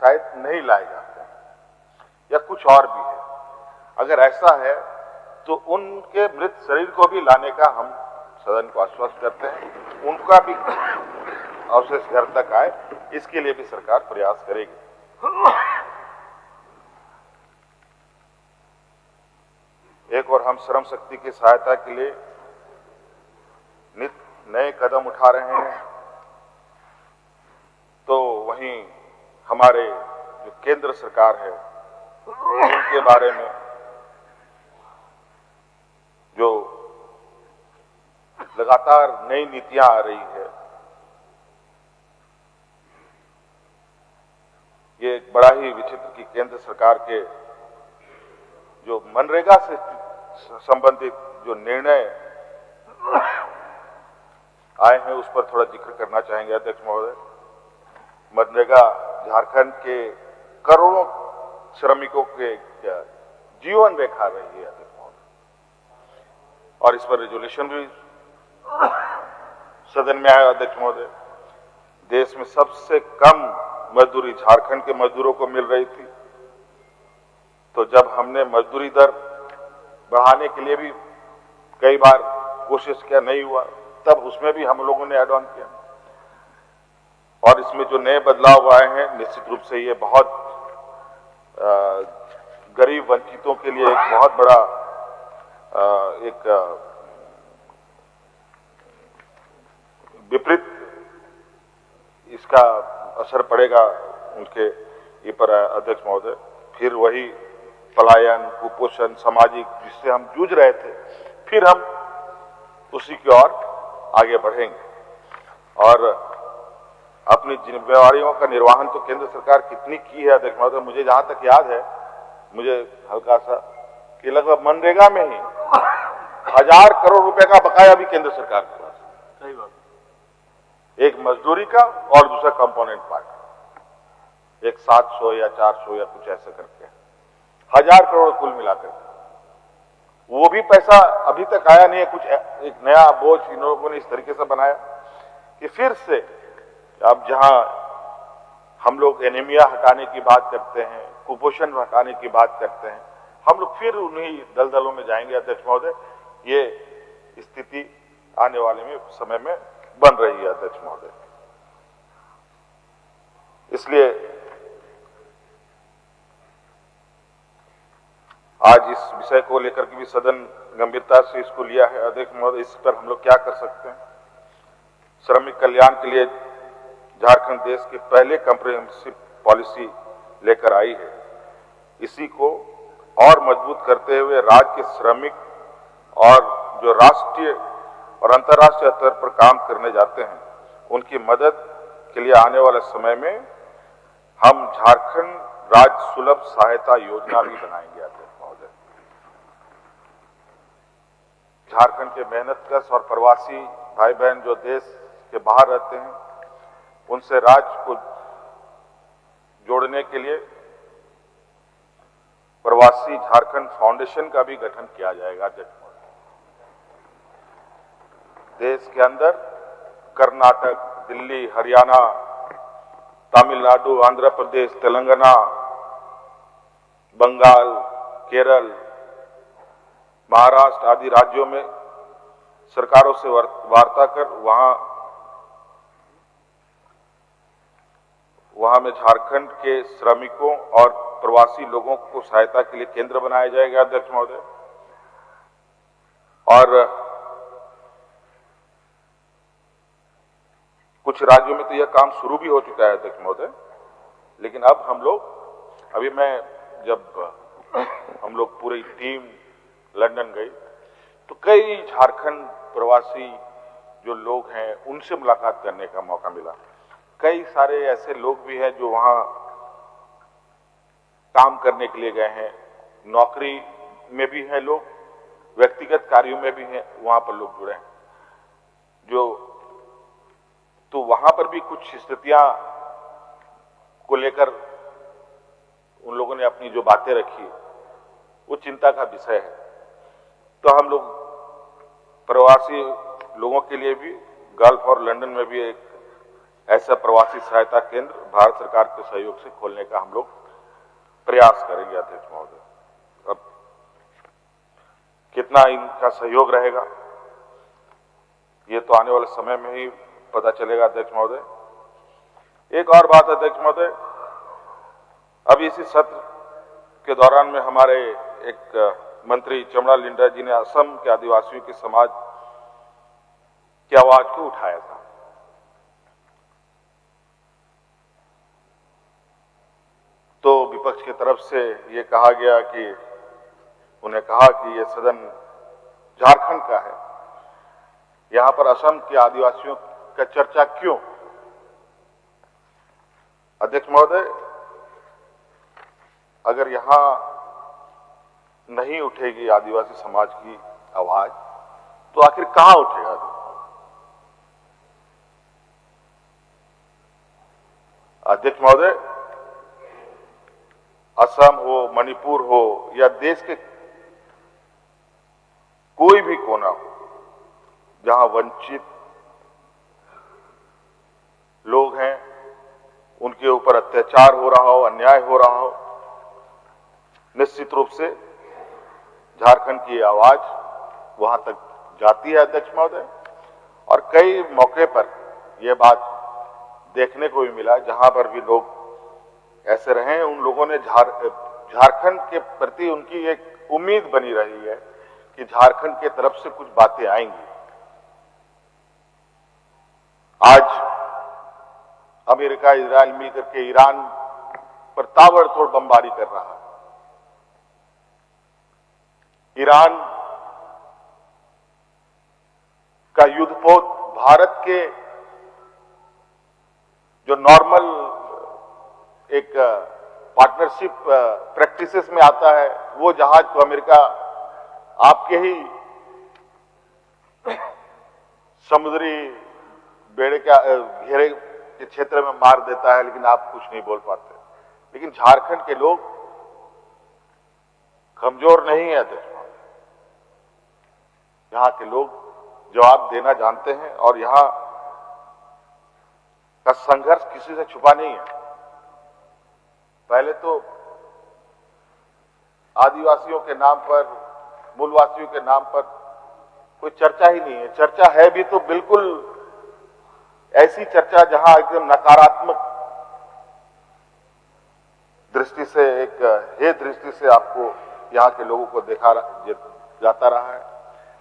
शायद नहीं लाए जाते या कुछ और भी है। अगर ऐसा है तो उनके मृत शरीर को भी लाने का हम सदन को आश्वस्त करते हैं, उनका भी अवशेष घर तक आए, इसके लिए भी सरकार प्रयास करेगी। एक और हम श्रम शक्ति की सहायता के लिए नित नए कदम उठा रहे हैं, तो वहीं हमारे जो केंद्र सरकार है उनके बारे में जो लगातार नई नीतियां आ रही है, ये एक बड़ा ही विचित्र कि केंद्र सरकार के जो मनरेगा से संबंधित जो निर्णय आए हैं उस पर थोड़ा जिक्र करना चाहेंगे अध्यक्ष महोदय। मनरेगा झारखंड के करोड़ों श्रमिकों के जीवन रेखा रही है अध्यक्ष महोदय, और इस पर रेजोल्यूशन भी सदन में आया अध्यक्ष महोदय। देश में सबसे कम मजदूरी झारखंड के मजदूरों को मिल रही थी, तो जब हमने मजदूरी दर बढ़ाने के लिए भी कई बार कोशिश किया, नहीं हुआ, तब उसमें भी हम लोगों ने ऐड ऑन किया। और इसमें जो नए बदलाव आए हैं, निश्चित रूप से ये बहुत गरीब वंचितों के लिए एक बहुत बड़ा एक विपरीत इसका असर पड़ेगा उनके ये पर अध्यक्ष महोदय। फिर वही पलायन, कुपोषण, सामाजिक जिससे हम जूझ रहे थे, फिर हम उसी की ओर आगे बढ़ेंगे। और अपनी जिम्मेवारियों का निर्वहन तो केंद्र सरकार कितनी की है अध्यक्ष महोदय, मुझे जहां तक याद है, मुझे हल्का सा कि लगभग मनरेगा में ही 1000 करोड़ रुपए का बकाया भी केंद्र सरकार के पास, सही बात। एक मजदूरी का और दूसरा कंपोनेंट पार्ट, एक 700 या 400 या कुछ ऐसा करके 1000 करोड़ कुल मिलाकर, वो भी पैसा अभी तक आया नहीं है। कुछ एक नया बोझ इन लोगों ने इस तरीके से बनाया कि फिर से अब जहां हम लोग एनीमिया हटाने की बात करते हैं, कुपोषण हटाने की बात करते हैं, हम लोग फिर उन्हीं दलदलों में जाएंगे अध्यक्ष महोदय। ये स्थिति आने वाले में समय में बन रही है अध्यक्ष महोदय। इसलिए आज इस विषय को लेकर के भी सदन गंभीरता से इसको लिया है अध्यक्ष महोदय। इस पर हम लोग क्या कर सकते हैं? श्रमिक कल्याण के लिए झारखंड देश के पहले कॉम्प्रिहेंसिव पॉलिसी लेकर आई है। इसी को और मजबूत करते हुए राज्य के श्रमिक और जो राष्ट्रीय और अंतर्राष्ट्रीय स्तर पर काम करने जाते हैं, उनकी मदद के लिए आने वाले समय में हम झारखंड राज्य सुलभ सहायता योजना भी बनाएंगे अध्यक्ष महोदय। झारखंड के मेहनतकश और प्रवासी भाई बहन जो देश के बाहर रहते हैं, उनसे राज्य को जोड़ने के लिए प्रवासी झारखंड फाउंडेशन का भी गठन किया जाएगा अध्यक्ष महोदय। देश के अंदर कर्नाटक, दिल्ली, हरियाणा, तमिलनाडु, आंध्र प्रदेश, तेलंगाना, बंगाल, केरल, महाराष्ट्र आदि राज्यों में सरकारों से वार्ता कर वहां में झारखंड के श्रमिकों और प्रवासी लोगों को सहायता के लिए केंद्र बनाया जाएगा अध्यक्ष महोदय। और कुछ राज्यों में तो यह काम शुरू भी हो चुका है अध्यक्ष महोदय। लेकिन अब जब हम लोग पूरी टीम लंदन गई तो कई झारखंड प्रवासी जो लोग हैं उनसे मुलाकात करने का मौका मिला। कई सारे ऐसे लोग भी हैं जो वहां काम करने के लिए गए हैं, नौकरी में भी हैं लोग, व्यक्तिगत कार्यों में भी हैं, वहां पर लोग जुड़े हैं। तो वहां पर भी कुछ स्थितियां को लेकर उन लोगों ने अपनी जो बातें रखी, वो चिंता का विषय है। तो हम लोग प्रवासी लोगों के लिए भी गल्फ और लंदन में भी एक ऐसा प्रवासी सहायता केंद्र भारत सरकार के सहयोग से खोलने का हम लोग प्रयास करेंगे अध्यक्ष महोदय। अब कितना इनका सहयोग रहेगा ये तो आने वाले समय में ही पता चलेगा अध्यक्ष महोदय। एक और बात अध्यक्ष महोदय, अभी इसी सत्र के दौरान में हमारे एक मंत्री चमड़ा लिंडा जी ने असम के आदिवासियों के समाज की आवाज को उठाया था। तो विपक्ष की तरफ से ये कहा गया कि उन्हें कहा कि ये सदन झारखंड का है, यहां पर असम के आदिवासियों का चर्चा क्यों? अध्यक्ष महोदय, अगर यहां नहीं उठेगी आदिवासी समाज की आवाज तो आखिर कहां उठेगा? अध्यक्ष महोदय, असम हो, मणिपुर हो या देश के कोई भी कोना हो जहां वंचित लोग हैं, उनके ऊपर अत्याचार हो रहा हो, अन्याय हो रहा हो, निश्चित रूप से झारखंड की आवाज वहां तक जाती है अध्यक्ष महोदय। और कई मौके पर यह बात देखने को भी मिला जहां पर भी लोग ऐसे रहे, उन लोगों ने झारखंड के प्रति उनकी एक उम्मीद बनी रही है कि झारखंड के तरफ से कुछ बातें आएंगी। आज अमेरिका, इजराइल मिलकर के ईरान पर ताबड़तोड़ बमबारी कर रहा है। ईरान का युद्धपोत भारत के जो नॉर्मल एक पार्टनरशिप प्रैक्टिसेस में आता है, वो जहाज को अमेरिका आपके ही समुद्री बेड़े के घेरे के क्षेत्र में मार देता है, लेकिन आप कुछ नहीं बोल पाते। लेकिन झारखंड के लोग कमजोर नहीं है अध्यक्ष। यहां के लोग जवाब देना जानते हैं और यहां का संघर्ष किसी से छुपा नहीं है। पहले तो आदिवासियों के नाम पर, मूलवासियों के नाम पर कोई चर्चा ही नहीं है। चर्चा है भी तो बिल्कुल ऐसी चर्चा जहां एकदम नकारात्मक दृष्टि से, एक हे दृष्टि से आपको यहां के लोगों को देखा जाता रहा है।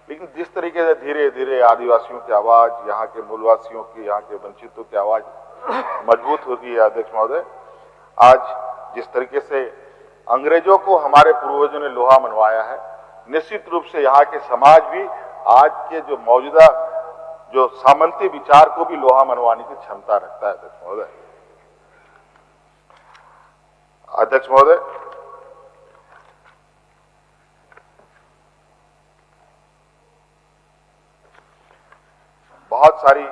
लेकिन जिस तरीके से धीरे धीरे आदिवासियों की आवाज, यहाँ के मूलवासियों की, यहाँ के वंचितों की आवाज मजबूत होती है अध्यक्ष महोदय, आज जिस तरीके से अंग्रेजों को हमारे पूर्वजों ने लोहा मनवाया है, निश्चित रूप से यहाँ के समाज भी आज के जो मौजूदा जो सामंती विचार को भी लोहा मनवाने की क्षमता रखता है अध्यक्ष महोदय। अध्यक्ष महोदय, बहुत सारी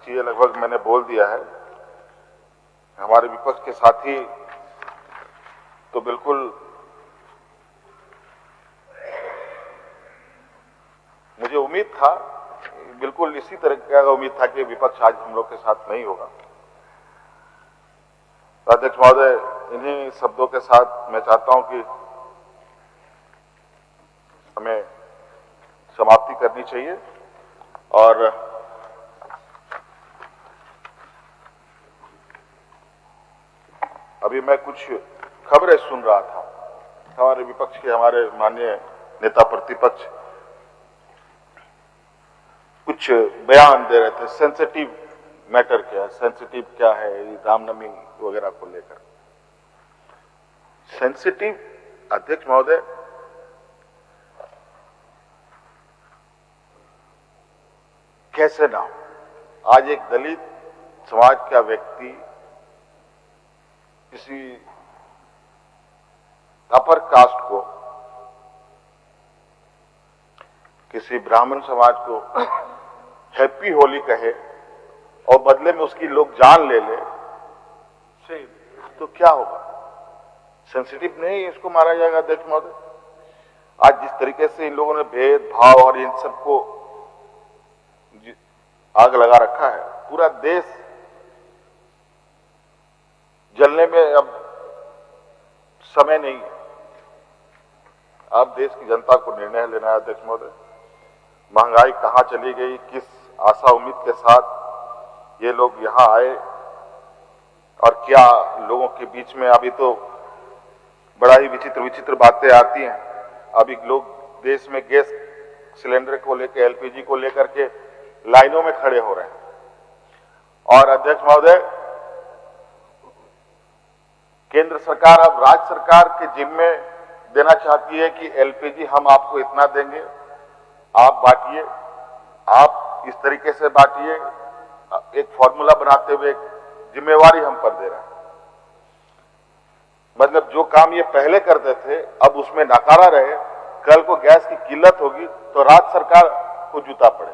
चीजें लगभग मैंने बोल दिया है। हमारे विपक्ष के साथी तो बिल्कुल मुझे उम्मीद था, बिल्कुल इसी तरह का उम्मीद था कि विपक्ष आज हम लोग के साथ नहीं होगा। तो अध्यक्ष महोदय, इन्हीं शब्दों के साथ मैं चाहता हूं कि हमें समाप्ति करनी चाहिए। और अभी मैं कुछ खबरें सुन रहा था, हमारे विपक्ष के हमारे माननीय नेता प्रतिपक्ष कुछ बयान दे रहे थे। सेंसिटिव मैटर क्या है, सेंसिटिव क्या है रामनवमी वगैरह को लेकर। सेंसिटिव अध्यक्ष महोदय, कैसे ना हो। आज एक दलित समाज का व्यक्ति किसी अपर कास्ट को, किसी ब्राह्मण समाज को हैप्पी होली कहे और बदले में उसकी लोग जान ले तो क्या होगा? सेंसिटिव नहीं इसको मारा जाएगा अध्यक्ष महोदय। आज जिस तरीके से इन लोगों ने भेदभाव और इन सबको आग लगा रखा है, पूरा देश जलने में अब समय नहीं है। अब देश की जनता को निर्णय लेना है अध्यक्ष महोदय। महंगाई कहां चली गई, किस आशा उम्मीद के साथ ये लोग यहां आए और क्या लोगों के बीच में, अभी तो बड़ा ही विचित्र विचित्र बातें आती हैं। अभी लोग देश में गैस सिलेंडर को लेकर, एलपीजी को लेकर के लाइनों में खड़े हो रहे हैं। और अध्यक्ष महोदय, केंद्र सरकार अब राज्य सरकार के जिम्मे देना चाहती है कि एलपीजी हम आपको इतना देंगे, आप बांटिए, आप इस तरीके से बांटिए। एक फॉर्मूला बनाते हुए जिम्मेवारी हम पर दे रहे हैं। मतलब जो काम ये पहले करते थे अब उसमें नकारा रहे, कल को गैस की किल्लत होगी तो राज्य सरकार को जूता पड़े,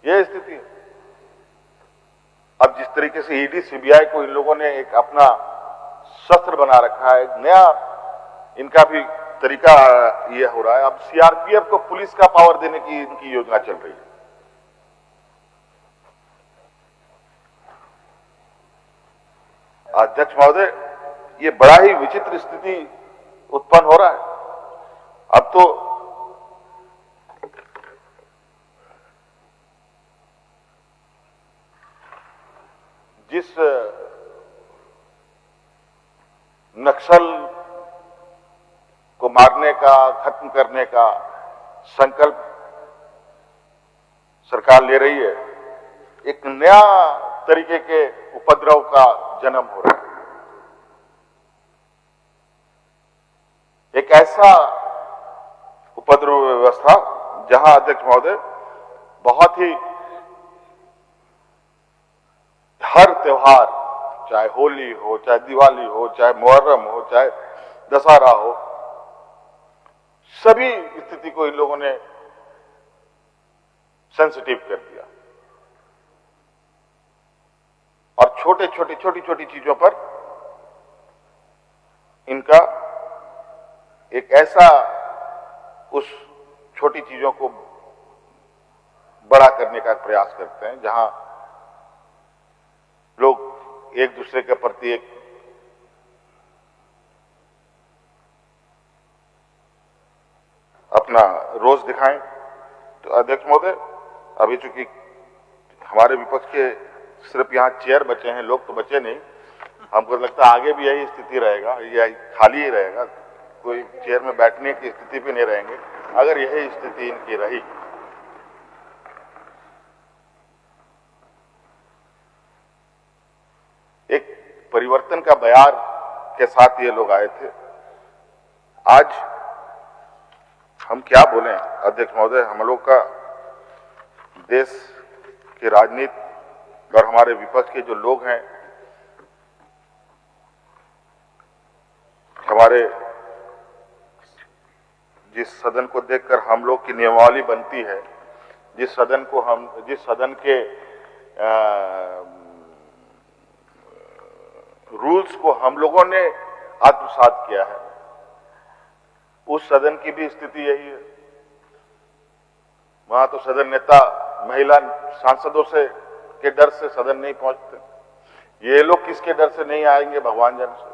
यह स्थिति है। अब जिस तरीके से ईडी सीबीआई को इन लोगों ने एक अपना शस्त्र बना रखा है, नया इनका भी तरीका ये हो रहा है। अब सीआरपीएफ को पुलिस का पावर देने की इनकी योजना चल रही है। अध्यक्ष महोदय, ये बड़ा ही विचित्र स्थिति उत्पन्न हो रहा है। अब तो जिस नक्सल को मारने का, खत्म करने का संकल्प सरकार ले रही है, एक नया तरीके के उपद्रव का जन्म हो रहा है। एक ऐसा उपद्रव व्यवस्था जहां अध्यक्ष महोदय बहुत ही हर त्योहार, चाहे होली हो, चाहे दिवाली हो, चाहे मुहर्रम हो, चाहे दशहरा हो, सभी स्थिति को इन लोगों ने सेंसिटिव कर दिया और छोटी छोटी चीजों पर इनका एक ऐसा उस छोटी चीजों को बड़ा करने का प्रयास करते हैं जहां लोग एक दूसरे के प्रति एक अपना रोष दिखाएं। तो अध्यक्ष महोदय, अभी चूंकि हमारे विपक्ष के सिर्फ यहाँ चेयर बचे हैं, लोग तो बचे नहीं, हमको लगता है आगे भी यही स्थिति रहेगा, यही खाली ही रहेगा, कोई चेयर में बैठने की स्थिति भी नहीं रहेंगे अगर यही स्थिति इनकी रही। एक परिवर्तन का बयार के साथ ये लोग आए थे। आज हम क्या बोलें अध्यक्ष महोदय, हम लोग का देश की राजनीति और हमारे विपक्ष के जो लोग हैं, हमारे जिस सदन को देखकर हम लोग की नियमावली बनती है, जिस सदन के रूल्स को हम लोगों ने आत्मसात किया है, उस सदन की भी स्थिति यही है। वहां तो सदन नेता महिला सांसदों से के डर से सदन नहीं पहुंचते। ये लोग किसके डर से नहीं आएंगे, भगवान जाने से।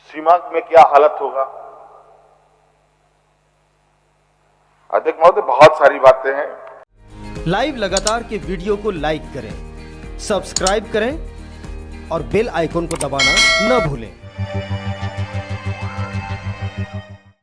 सीमा में क्या हालत होगा। अध्यक्ष महोदय, बहुत सारी बातें हैं। लाइव लगातार के वीडियो को लाइक करें, सब्सक्राइब करें और बेल आइकन को दबाना न भूलें।